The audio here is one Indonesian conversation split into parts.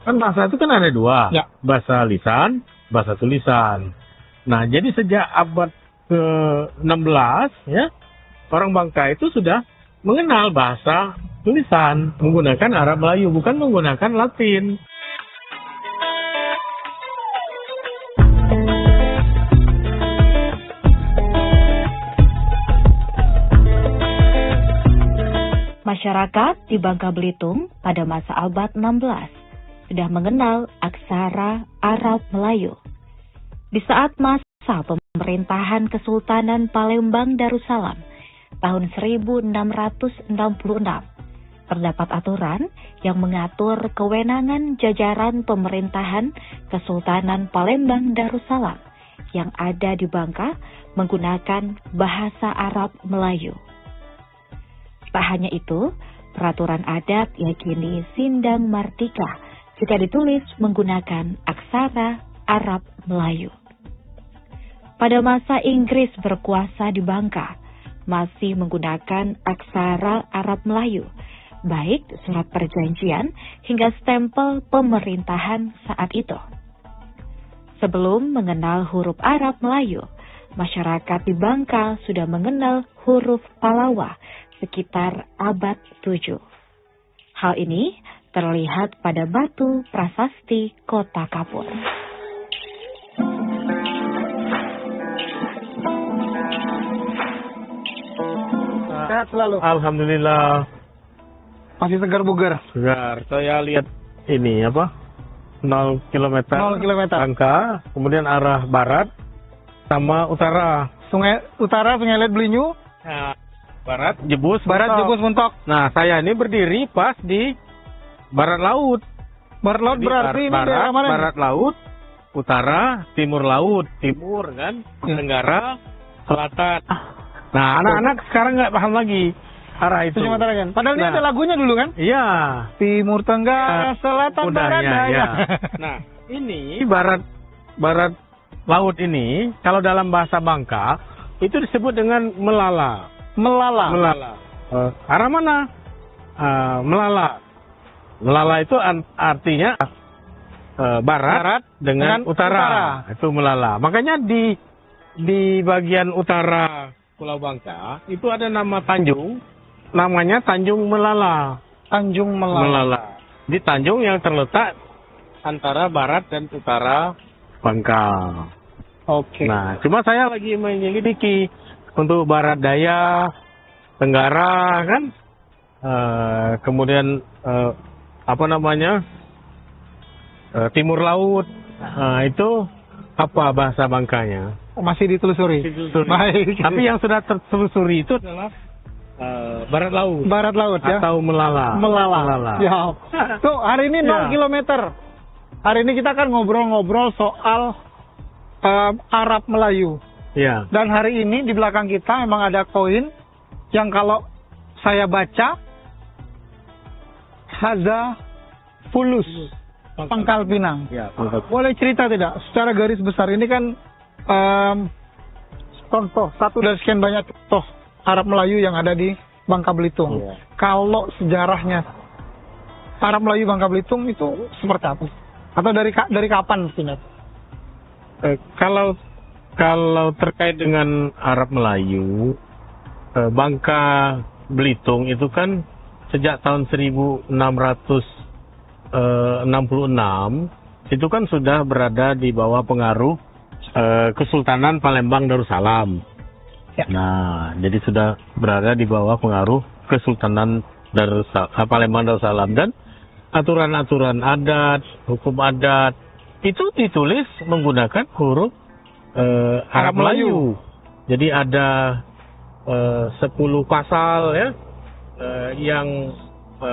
Kan bahasa itu kan ada dua, Ya. bahasa lisan, bahasa tulisan. Nah, jadi sejak abad ke-16 ya, orang Bangka itu sudah mengenal bahasa tulisan menggunakan Arab Melayu, bukan menggunakan Latin. Masyarakat di Bangka Belitung pada masa abad 16 sudah mengenal aksara Arab Melayu. Di saat masa pemerintahan Kesultanan Palembang Darussalam tahun 1666, terdapat aturan yang mengatur kewenangan jajaran pemerintahan Kesultanan Palembang Darussalam yang ada di Bangka menggunakan bahasa Arab Melayu. Tak hanya itu, peraturan adat yakini Sindang Mardika juga ditulis menggunakan aksara Arab Melayu. Pada masa Inggris berkuasa di Bangka, masih menggunakan aksara Arab Melayu, baik surat perjanjian hingga stempel pemerintahan saat itu. Sebelum mengenal huruf Arab Melayu, masyarakat di Bangka sudah mengenal huruf Palawa sekitar abad 7. Hal ini terlihat pada batu prasasti Kota Kapur. Sehat selalu. Alhamdulillah. Masih segar bugar. Segar. Saya lihat ini apa? 0 km. 0 km. Bangka, kemudian arah barat sama utara. Sungai Utara, Sungai Let Belinyu. Nah, barat Jebus. Barat Mentok. Jebus Muntok. Nah, saya ini berdiri pas di barat laut. Barat Laut Jadi berarti ini daerah mana? nih? Barat laut, utara, timur laut, timur kan, tenggara, selatan. Nah, anak-anak sekarang nggak paham lagi arah itu. Sumatera kan. Padahal ini Nah. ada lagunya dulu kan? Iya. Timur Tenggara, Selatan, Barat, Udahnya, Daya. ya. Nah, ini barat laut ini kalau dalam bahasa Bangka itu disebut dengan melala. Melala. Melala. Arah mana? Melala. Melala itu artinya barat dengan utara. Itu melala. Makanya di bagian utara Pulau Bangka itu ada nama tanjung, namanya Tanjung Melala. Tanjung Melala. Melala. Di tanjung yang terletak antara barat dan utara Bangka. Oke. Nah, cuma saya lagi menyelidiki untuk barat daya, tenggara kan, kemudian apa namanya, timur laut, itu apa bahasa Bangkanya? Masih ditelusuri. Baik. Tapi yang sudah tertelusuri itu adalah barat laut. Barat Laut ya. Atau melala. Melala. Ya. Tuh, hari ini 0 Ya. kilometer. Hari ini kita akan ngobrol-ngobrol soal Arab Melayu. Ya. Dan hari ini di belakang kita memang ada koin yang kalau saya baca Haza Fulus Pangkal Pinang. Ya, Boleh cerita tidak? Secara garis besar ini kan contoh satu dari sekian banyak contoh Arab Melayu yang ada di Bangka Belitung. Iya. Kalau sejarahnya Arab Melayu Bangka Belitung itu seperti apa? Atau dari kapan mestinya? Kalau terkait dengan Arab Melayu, Bangka Belitung itu kan sejak tahun 1666 itu kan sudah berada di bawah pengaruh Kesultanan Palembang Darussalam. Ya. Nah, jadi sudah berada di bawah pengaruh Kesultanan Palembang Darussalam, dan aturan-aturan adat, hukum adat itu ditulis menggunakan huruf Arab Melayu. Jadi ada 10 pasal ya yang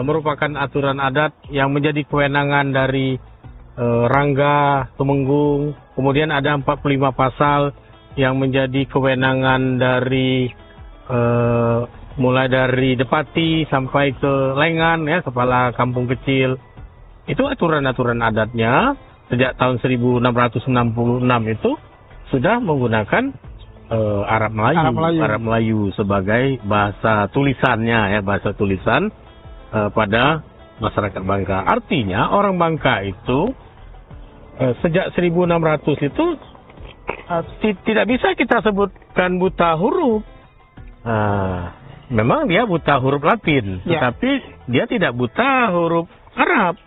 merupakan aturan adat yang menjadi kewenangan dari Rangga Tumenggung. Kemudian ada 45 pasal yang menjadi kewenangan dari mulai dari Depati sampai ke Lengan ya, kepala kampung kecil. Itu aturan-aturan adatnya sejak tahun 1666 itu sudah menggunakan Arab Melayu sebagai bahasa tulisannya ya, bahasa tulisan pada masyarakat Bangka. Artinya orang Bangka itu sejak 1600 itu tidak bisa kita sebutkan buta huruf. Memang dia buta huruf Latin, tetapi dia tidak buta huruf Arab.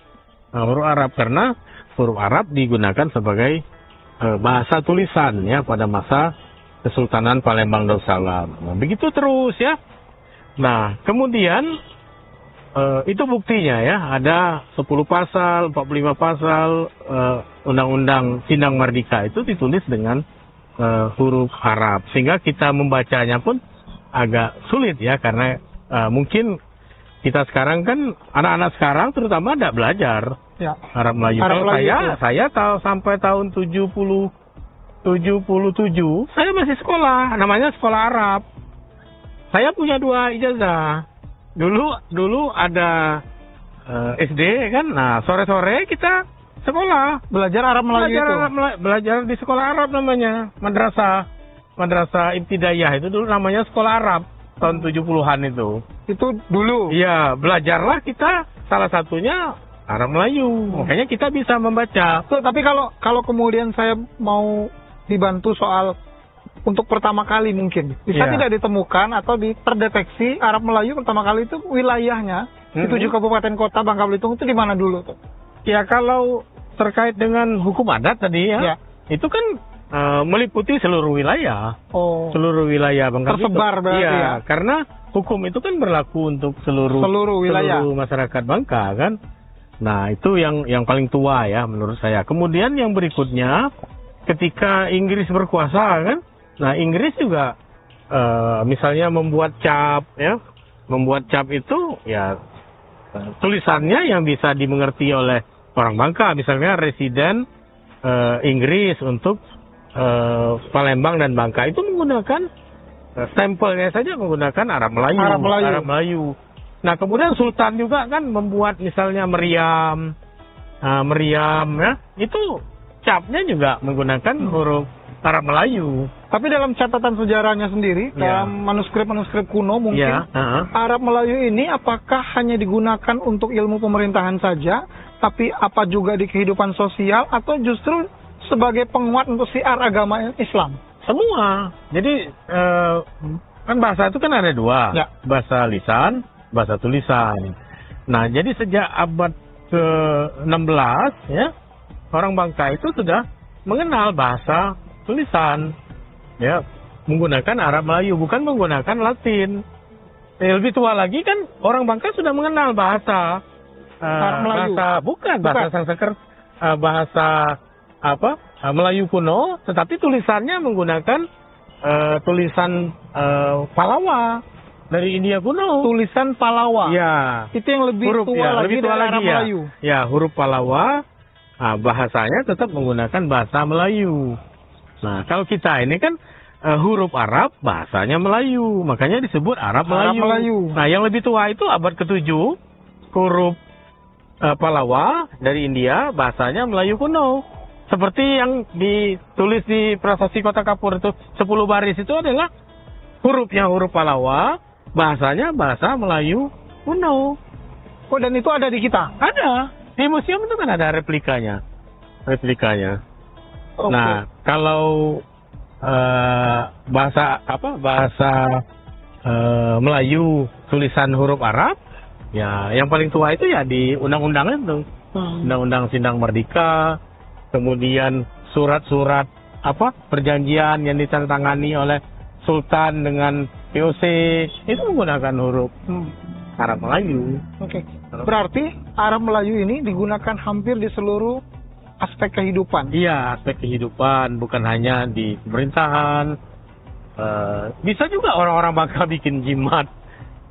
Huruf Arab karena huruf Arab digunakan sebagai bahasa tulisan ya pada masa Kesultanan Palembang Darussalam. Nah, begitu terus ya. Nah, kemudian itu buktinya ya, ada 10 pasal, 45 pasal Undang-Undang Sindang Merdeka itu ditulis dengan huruf Arab, sehingga kita membacanya pun agak sulit ya, karena mungkin kita sekarang kan, anak-anak sekarang terutama tidak belajar Arab Melayu. Kalau saya tahu sampai tahun 77 saya masih sekolah, namanya sekolah Arab. Saya punya 2 ijazah. Dulu ada SD kan, nah sore-sore kita sekolah Belajar Arab Melayu belajar di sekolah Arab namanya, madrasah ibtidaiyah itu dulu namanya sekolah Arab tahun 70-an itu. Itu dulu. Iya, belajarlah kita salah satunya Arab Melayu. Makanya kita bisa membaca. Tapi kalau kemudian saya mau dibantu soal untuk pertama kali mungkin bisa tidak ditemukan atau terdeteksi Arab Melayu pertama kali itu wilayahnya di 7 kabupaten kota Bangka Belitung itu di mana dulu tuh? Ya, kalau terkait dengan hukum adat tadi ya. Itu kan meliputi seluruh wilayah. Seluruh wilayah Bangka Belitung. Tersebar berarti ya. Karena hukum itu kan berlaku untuk seluruh wilayah, seluruh masyarakat Bangka kan. Nah, itu yang paling tua ya menurut saya. Kemudian yang berikutnya ketika Inggris berkuasa kan. Nah, Inggris juga misalnya membuat cap ya. Membuat cap itu ya tulisannya yang bisa dimengerti oleh orang Bangka, misalnya residen Inggris untuk Palembang dan Bangka itu menggunakan stempelnya saja menggunakan Arab Melayu. Nah, kemudian Sultan juga kan membuat misalnya meriam ya, itu capnya juga menggunakan huruf Arab Melayu. Tapi dalam catatan sejarahnya sendiri, dalam manuskrip kuno mungkin, Arab Melayu ini apakah hanya digunakan untuk ilmu pemerintahan saja, tapi apa juga di kehidupan sosial, atau justru sebagai penguat untuk syiar agama Islam? Semua. Jadi kan bahasa itu kan ada 2, bahasa lisan, bahasa tulisan. Nah, jadi sejak abad ke-16 ya, orang Bangka itu sudah mengenal bahasa tulisan ya, menggunakan Arab Melayu, bukan menggunakan Latin. Lebih tua lagi kan orang Bangka sudah mengenal bahasa Arab Melayu. Bahasa Sanskerta, bahasa Melayu kuno, tetapi tulisannya menggunakan tulisan Palawa dari India kuno. Tulisan Palawa. Ya. Itu yang lebih tua lagi dari Arab Melayu. Ya, huruf Palawa. Bahasanya tetap menggunakan bahasa Melayu. Nah, kalau kita ini kan huruf Arab, bahasanya Melayu. Makanya disebut Arab Melayu. Nah, yang lebih tua itu abad ke-7, huruf Palawa dari India, bahasanya Melayu kuno. Seperti yang ditulis di Prasasti Kota Kapur itu, 10 baris itu adalah hurufnya huruf Palawa, bahasanya bahasa Melayu kuno. Dan itu ada di kita? Ada. Di museum itu kan ada replikanya. Nah, kalau bahasa Melayu tulisan huruf Arab, ya yang paling tua itu ya di undang-undang itu. Undang-undang Sindang Merdeka, kemudian surat-surat perjanjian yang ditandatangani oleh Sultan dengan POC itu menggunakan huruf Arab Melayu. Berarti Arab Melayu ini digunakan hampir di seluruh aspek kehidupan. Iya, aspek kehidupan, bukan hanya di pemerintahan. Bisa juga orang-orang Bangka bikin jimat.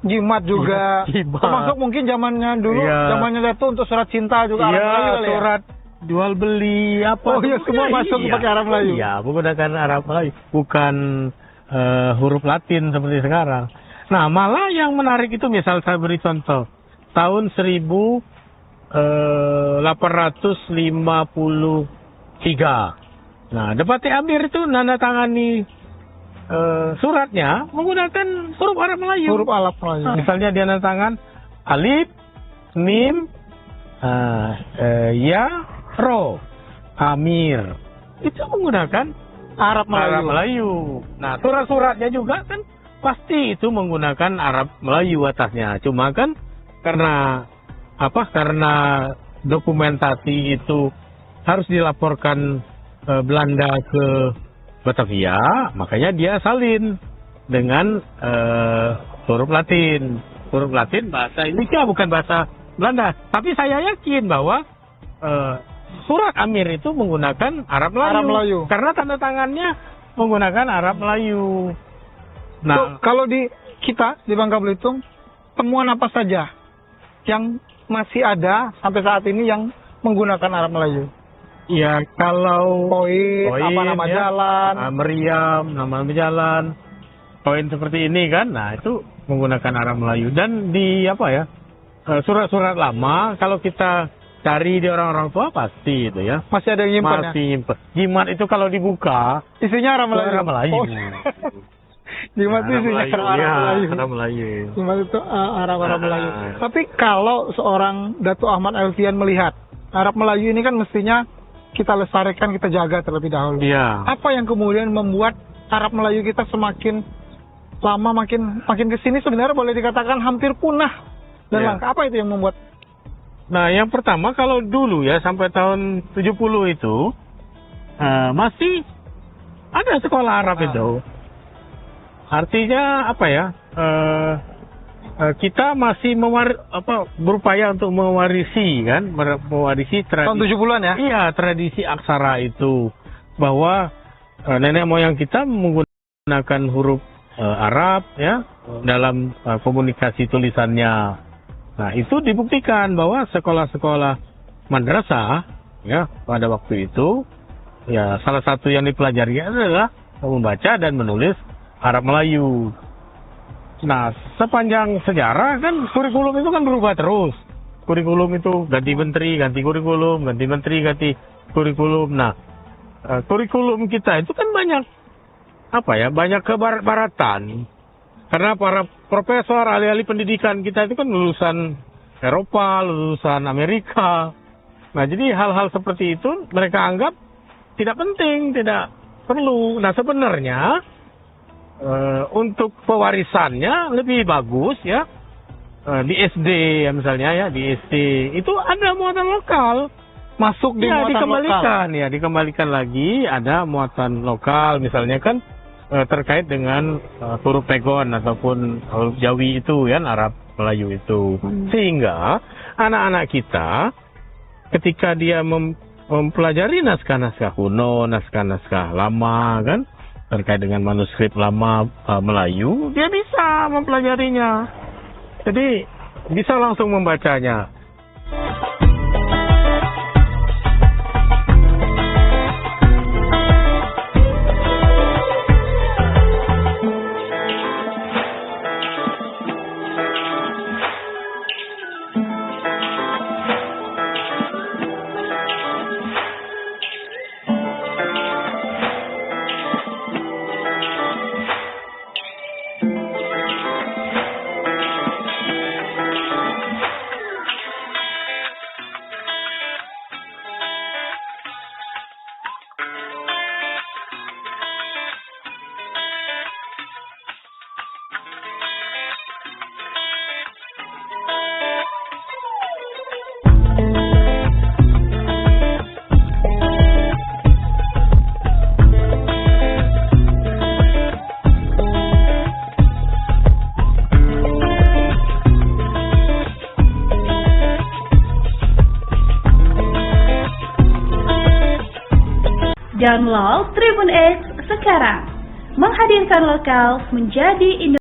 Jimat juga. Termasuk mungkin zamannya dulu, zamannya Dato untuk surat cinta juga Arab Melayu kali ya? Surat jual beli semua masuk pakai Arab Melayu. Iya, menggunakan Arab Melayu, bukan huruf Latin seperti sekarang. Nah, malah yang menarik itu, misal saya beri contoh, tahun 1853. Nah, Depati Amir itu nandatangani suratnya menggunakan huruf Arab Melayu. Huruf Arab Melayu. Misalnya dia nandatangan alif, Mim, Ya, Ro, Amir. Itu menggunakan Arab Melayu. Melayu. Nah, surat-suratnya juga kan pasti itu menggunakan Arab Melayu atasnya. Cuma kan karena karena dokumentasi itu harus dilaporkan Belanda ke Batavia, makanya dia salin dengan huruf Latin. Huruf Latin bahasa Indonesia, bukan bahasa Belanda. Tapi saya yakin bahwa surat Amir itu menggunakan Arab Melayu. Karena tanda tangannya menggunakan Arab Melayu. Nah, so, kalau di kita di Bangka Belitung, temuan apa saja yang masih ada sampai saat ini yang menggunakan Arab Melayu? Ya, kalau koin apa nama jalan, meriam, nama jalan, koin seperti ini kan, nah itu menggunakan Arab Melayu. Dan di surat-surat lama kalau kita cari di orang-orang tua pasti itu ya. Masih ada yang nyimpan. Masih nyimpan. Jimat itu kalau dibuka isinya Arab Melayu. Arab Melayu. Oh. Jimat itu isinya Arab Melayu. Jimat itu Arab Melayu. Tapi kalau seorang Datuk Ahmad Alfian melihat Arab Melayu ini kan mestinya kita lestarikan, kita jaga terlebih dahulu. Iya. Apa yang kemudian membuat Arab Melayu kita semakin lama makin kesini sebenarnya boleh dikatakan hampir punah dan langka? Apa itu yang membuat? Nah, yang pertama kalau dulu ya sampai tahun 70 itu masih ada sekolah Arab itu. Artinya kita masih berupaya untuk mewarisi tradisi. Tahun 70-an ya? Iya, tradisi aksara itu, bahwa nenek moyang kita menggunakan huruf Arab ya dalam komunikasi tulisannya. Nah, itu dibuktikan bahwa sekolah-sekolah madrasah ya pada waktu itu ya salah satu yang dipelajari adalah membaca dan menulis Arab Melayu. Nah, sepanjang sejarah kan kurikulum itu kan berubah terus. Kurikulum itu ganti menteri, ganti kurikulum, ganti menteri, ganti kurikulum. Nah, kurikulum kita itu kan banyak banyak kebarat-baratan. Karena para profesor, ahli-ahli pendidikan kita itu kan lulusan Eropa, lulusan Amerika. Nah, jadi hal-hal seperti itu mereka anggap tidak penting, tidak perlu. Nah, sebenarnya untuk pewarisannya lebih bagus ya di SD ya misalnya ya, di SD itu ada muatan lokal. Masuk di muatan dikembalikan, lokal. Ya, dikembalikan lagi ada muatan lokal misalnya kan terkait dengan huruf pegon ataupun huruf Jawi itu ya, Arab Melayu itu. Sehingga anak-anak kita ketika dia mempelajari naskah-naskah kuno, naskah-naskah lama kan terkait dengan manuskrip lama Melayu, dia bisa mempelajarinya. Jadi bisa langsung membacanya. Download Tribun X sekarang, menghadirkan lokal menjadi Indonesia.